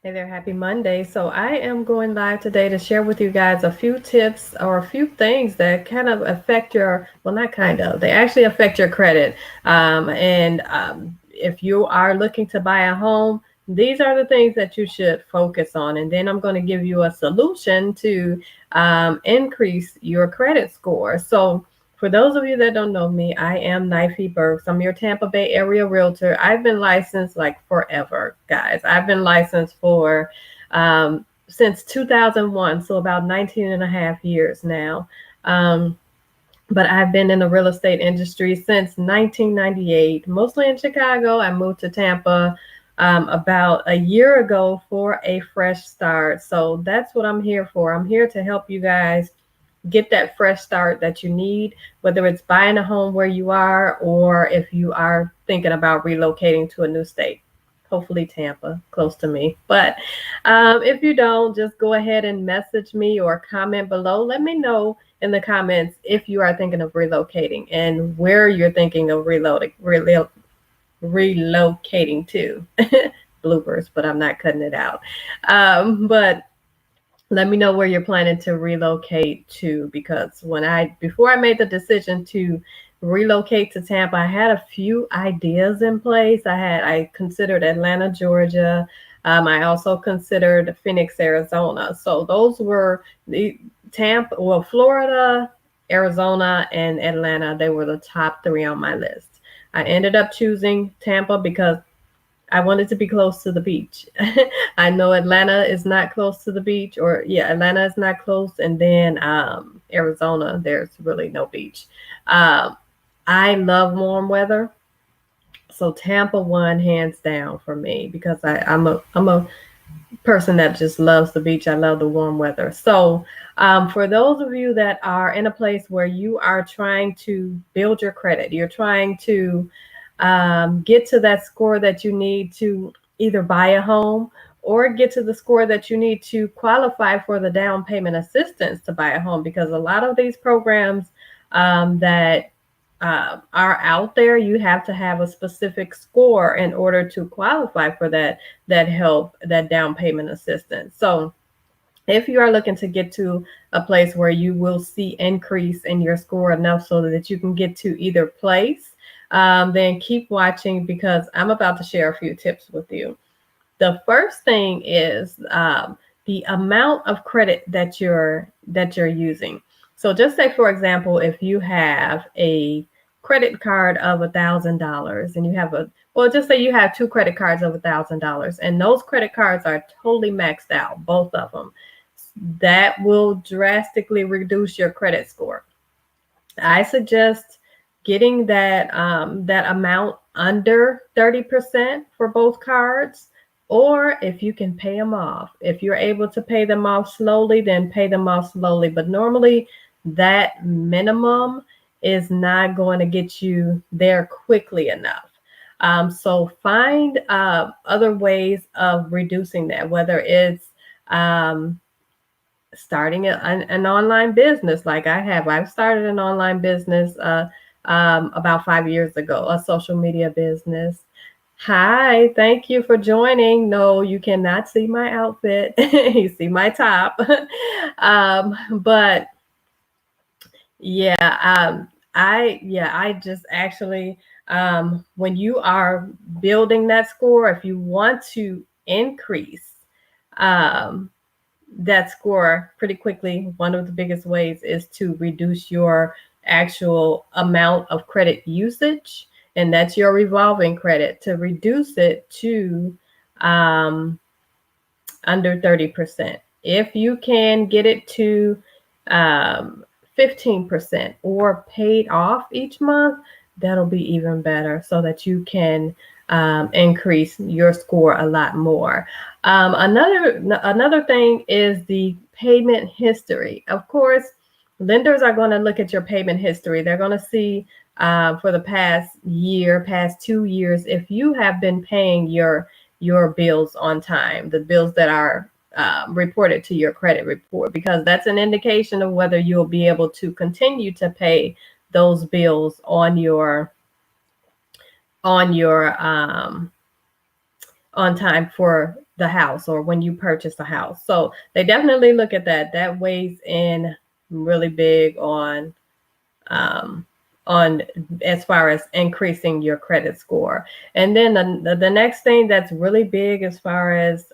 Hey there, happy Monday. So I am going live today to share with you guys a few tips or a few things that kind of affect your, well, not kind of, they actually affect your credit. If you are looking to buy a home, these are the things that you should focus on. And then I'm going to give you a solution to increase your credit score. So for those of you that don't know me, I am Knifie Burks. I'm your Tampa Bay Area Realtor. I've been licensed like forever, guys. I've been licensed for since 2001, so about 19 and a half years now. Um, but I've been in the real estate industry since 1998, mostly in Chicago. I moved to Tampa about a year ago for a fresh start. So that's what I'm here for. I'm here to help you guys get that fresh start that you need, whether it's buying a home where you are or if you are thinking about relocating to a new state. Hopefully, Tampa, close to me. But if you don't, just go ahead and message me or comment below. Let me know in the comments if you are thinking of relocating and where you're thinking of relocating to. Bloopers, but I'm not cutting it out. But let me know where you're planning to relocate to, because before I made the decision to relocate to Tampa, I had a few ideas in place. I considered Atlanta, Georgia. I also considered Phoenix, Arizona. So those were the Florida, Arizona, and Atlanta. They were the top three on my list. I ended up choosing Tampa because I wanted to be close to the beach. I know Atlanta is not close to the beach, or yeah, Atlanta is not close, and then Arizona, there's really no beach. Um, I love warm weather, so Tampa won hands down for me because I'm a person that just loves the beach. I love the warm weather. So, for those of you that are in a place where you are trying to build your credit, you're trying to get to that score that you need to either buy a home or get to the score that you need to qualify for the down payment assistance to buy a home, because a lot of these programs that are out there, you have to have a specific score in order to qualify for that help, that down payment assistance. So if you are looking to get to a place where you will see increase in your score enough so that you can get to either place, then keep watching, because I'm about to share a few tips with you. The first thing is the amount of credit that you're using. So just say, for example, if you have a credit card of $1,000 and you have just say you have two credit cards of $1,000 and those credit cards are totally maxed out, both of them, that will drastically reduce your credit score. I suggest getting that amount under 30% for both cards, or if you can pay them off. If you're able to pay them off slowly, then pay them off slowly. But normally that minimum is not going to get you there quickly enough. So find other ways of reducing that, whether it's starting an online business like I have. I've started an online business about 5 years ago, a social media business. Hi, thank you for joining. No, you cannot see my outfit. You see my top. But yeah, I just actually, when you are building that score, if you want to increase um, that score pretty quickly, one of the biggest ways is to reduce your actual amount of credit usage, and that's your revolving credit, to reduce it to um, under 30%. If you can get it to um, 15% or paid off each month, that'll be even better, so that you can increase your score a lot more. Another thing is the payment history. Of course, lenders are going to look at your payment history. They're going to see for the past year, past 2 years, if you have been paying your bills on time, the bills that are reported to your credit report, because that's an indication of whether you'll be able to continue to pay those bills on your on time for the house or when you purchase a house. So they definitely look at that. That weighs in really big um, on as far as increasing your credit score. And then the next thing that's really big as far as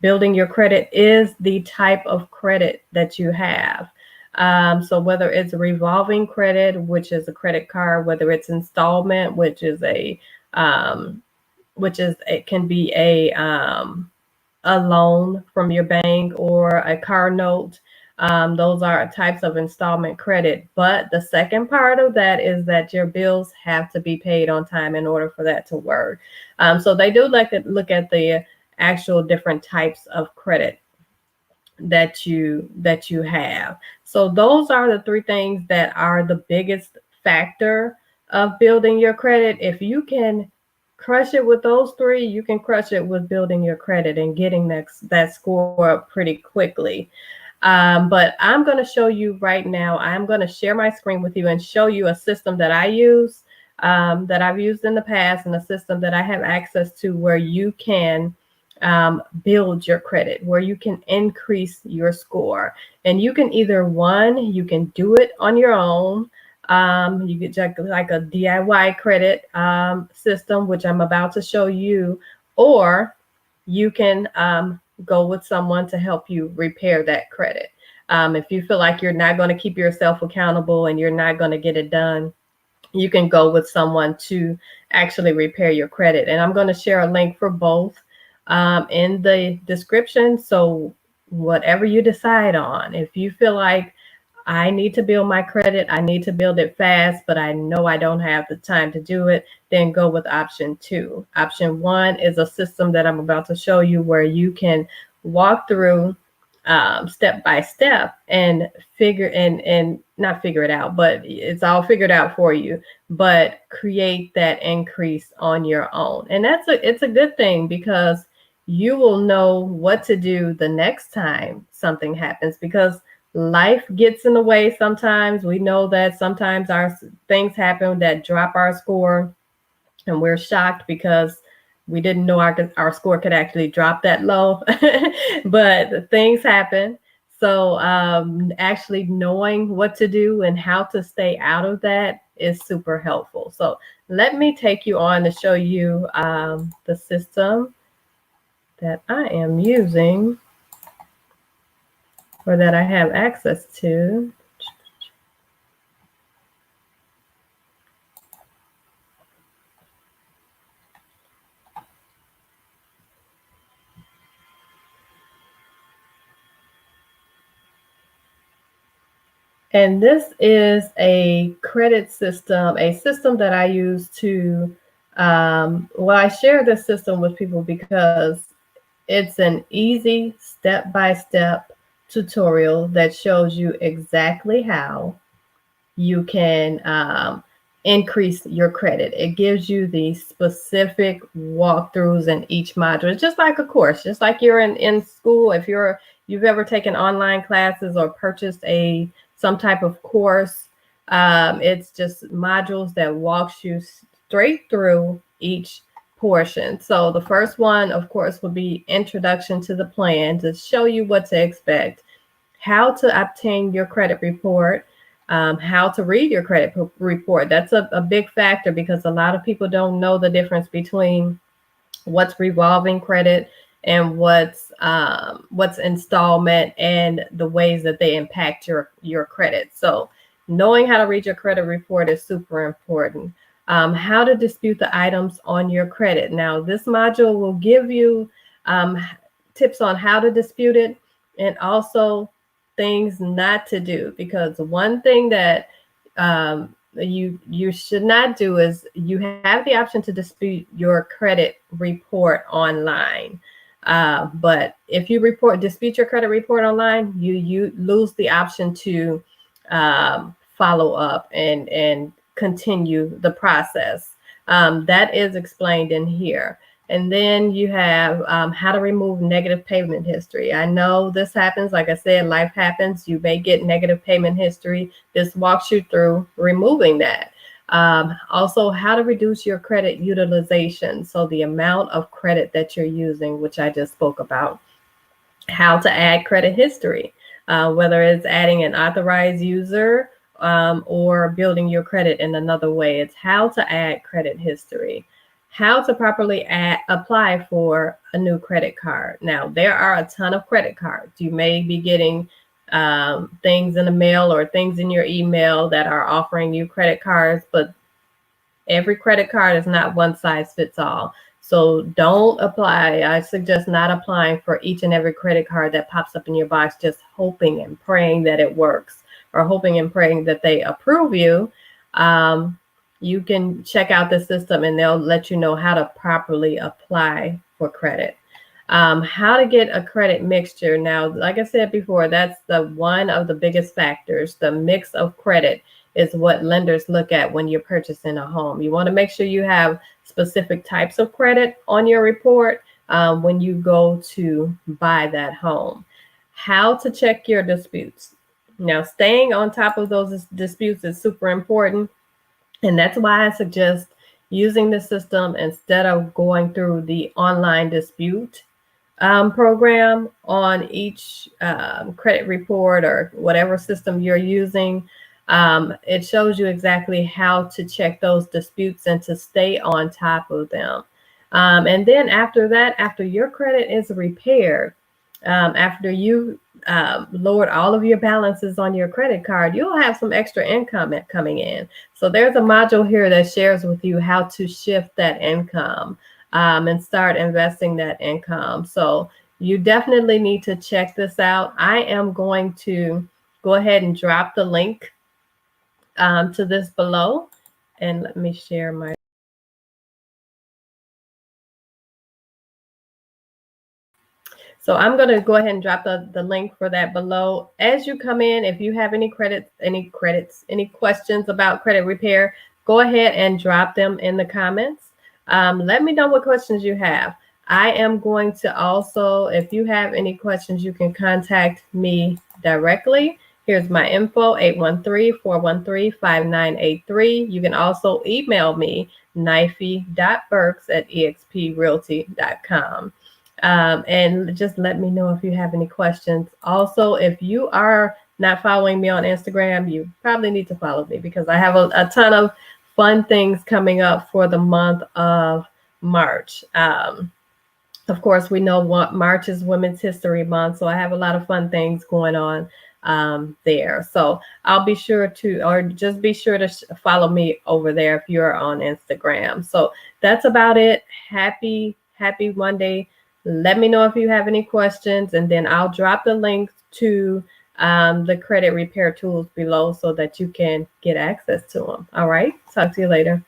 building your credit is the type of credit that you have. So whether it's a revolving credit, which is a credit card, whether it's installment, it can be a loan from your bank or a car note. Those are types of installment credit. But the second part of that is that your bills have to be paid on time in order for that to work. So they do like to look at the actual different types of credit that you have. So those are the three things that are the biggest factor of building your credit. If you can crush it with those three, you can crush it with building your credit and getting that score up pretty quickly. But I'm going to show you right now. I'm going to share my screen with you and show you a system that I use, that I've used in the past, and a system that I have access to where you can build your credit, where you can increase your score. And you can you can do it on your own. You get like a DIY credit system, which I'm about to show you, or you can go with someone to help you repair that credit. If you feel like you're not going to keep yourself accountable and you're not going to get it done, you can go with someone to actually repair your credit. And I'm going to share a link for both in the description. So whatever you decide on, if you feel like I need to build my credit, I need to build it fast, but I know I don't have the time to do it, then go with option 2. Option 1 is a system that I'm about to show you where you can walk through step by step and not figure it out, but it's all figured out for you, but create that increase on your own. And it's a good thing, because you will know what to do the next time something happens, because life gets in the way sometimes. We know that sometimes our things happen that drop our score, and we're shocked because we didn't know our score could actually drop that low. But things happen. So actually knowing what to do and how to stay out of that is super helpful. So let me take you on to show you the system that I am using, or that I have access to. And this is a credit system, a system that I use to, I share this system with people because it's an easy step-by-step tutorial that shows you exactly how you can increase your credit. It gives you the specific walkthroughs in each module. It's just like a course, just like you're in school. If you've ever taken online classes or purchased some type of course, it's just modules that walks you straight through each portion. So the first one, of course, would be introduction to the plan, to show you what to expect, how to obtain your credit report, how to read your credit report. That's a big factor, because a lot of people don't know the difference between what's revolving credit and what's installment, and the ways that they impact your credit. So knowing how to read your credit report is super important. How to dispute the items on your credit. Now, this module will give you tips on how to dispute it, and also things not to do, because one thing that you should not do is, you have the option to dispute your credit report online. But if you dispute your credit report online, you lose the option to follow up and continue the process. That is explained in here. And then you have how to remove negative payment history. I know this happens. Like I said, life happens. You may get negative payment history. This walks you through removing that. Also, how to reduce your credit utilization. So the amount of credit that you're using, which I just spoke about. How to add credit history, whether it's adding an authorized user or building your credit in another way. It's how to add credit history, how to properly apply for a new credit card. Now, there are a ton of credit cards. You may be getting things in the mail or things in your email that are offering you credit cards, but every credit card is not one size fits all. So don't apply. I suggest not applying for each and every credit card that pops up in your box, just hoping and praying that it works or hoping and praying that they approve you. You can check out the system and they'll let you know how to properly apply for credit. How to get a credit mixture. Now, like I said before, that's the one of the biggest factors. The mix of credit is what lenders look at when you're purchasing a home. You want to make sure you have specific types of credit on your report when you go to buy that home. How to check your disputes. Now, staying on top of those disputes is super important. And that's why I suggest using the system instead of going through the online dispute program on each credit report or whatever system you're using. It shows you exactly how to check those disputes and to stay on top of them. And then after that, after your credit is repaired, after you lowered all of your balances on your credit card, you'll have some extra income coming in. So there's a module here that shares with you how to shift that income and start investing that income. So you definitely need to check this out. I am going to go ahead and drop the link to this below. And let me share my. So I'm going to go ahead and drop the link for that below. As you come in, if you have any questions about credit repair, go ahead and drop them in the comments. Let me know what questions you have. I am going to also, if you have any questions, you can contact me directly. Here's my info, 813-413-5983. You can also email me, knifie.burks@exprealty.com. And just let me know if you have any questions. Also, if you are not following me on Instagram, you probably need to follow me because I have a ton of fun things coming up for the month of March. Of course, we know March is Women's History Month, so I have a lot of fun things going on there. So I'll be sure to, or just be sure to follow me over there if you're on Instagram. So that's about it. Happy Monday. Let me know if you have any questions, and then I'll drop the link to the credit repair tools below so that you can get access to them. All right. Talk to you later.